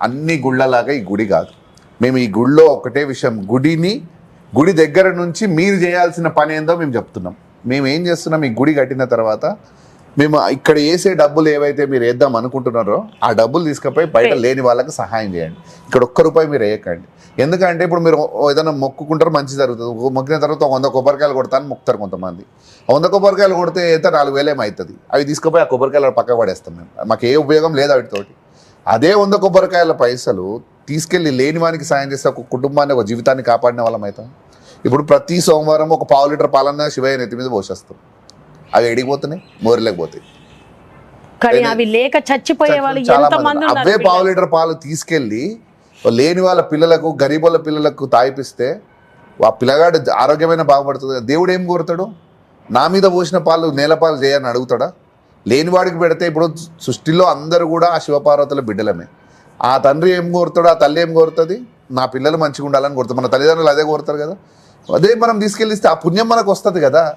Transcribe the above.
అన్ని గుళ్ళలాగా ఈ గుడి కాదు. మేము ఈ గుడిలో ఒకటే విషయం, గుడి దగ్గర నుంచి మీరు చేయాల్సిన పని ఏందో మేము చెప్తున్నాం. మేము ఏం చేస్తున్నాం, ఈ గుడి కట్టిన తర్వాత మేము ఇక్కడ వేసే డబ్బులు ఏవైతే మీరు వేద్దాం అనుకుంటున్నారో ఆ డబ్బులు తీసుకుపోయి బయట లేని వాళ్ళకి సహాయం చేయండి. ఇక్కడ ఒక్క రూపాయి మీరు వేయకండి. ఎందుకంటే ఇప్పుడు మీరు ఏదైనా మొక్కుకుంటారు, మంచి జరుగుతుంది. మొక్కిన తర్వాత 100 కొబ్బరికాయలు కొడతాను మొక్కుతారు కొంతమంది. 100 కొబ్బరికాయలు కొడితే అయితే 4,000 ఏమవుతుంది. అవి తీసుకుపోయి ఆ కొబ్బరికాయలు పక్కకు పడేస్తాం మేము. మాకు ఏ ఉపయోగం లేదు వాటితోటి. అదే 100 కొబ్బరికాయల పైసలు తీసుకెళ్ళి లేని వానికి సాయం చేస్తే ఒక కుటుంబాన్ని, ఒక జీవితాన్ని కాపాడిన వాళ్ళం అవుతాం. ఇప్పుడు ప్రతి సోమవారం ఒక 1/2 లీటర్ పాలన్న శివయ్య నెత్తి మీద పోసేస్తాం. అవి ఎడిగిపోతున్నాయి, మోరిలేకపోతాయి. కానీ అవి లేక చచ్చిపోయే వాళ్ళు చాలా ఎంతమంది మంది అవే 1/2 లీటర్ పాలు తీసుకెళ్ళి లేని వాళ్ళ పిల్లలకు, గరీబుల పిల్లలకు తాగిపిస్తే ఆ పిల్లగాడు ఆరోగ్యమైన బాగుపడుతుంది. దేవుడు ఏం కోరుతాడు? నా మీద పోసిన పాలు నేలపాలు చేయని అడుగుతాడా? లేనివాడికి పెడితే ఇప్పుడు సృష్టిలో అందరూ కూడా ఆ శివపార్వతుల బిడ్డలమే. ఆ తండ్రి ఏం కోరుతాడు, ఆ తల్లి ఏం కోరుతుంది? నా పిల్లలు మంచిగా ఉండాలని కోరుతుంది. మన తల్లిదండ్రులు అదే కోరుతారు కదా. అదే మనం తీసుకెళ్ళిస్తే ఆ పుణ్యం మనకు వస్తుంది కదా.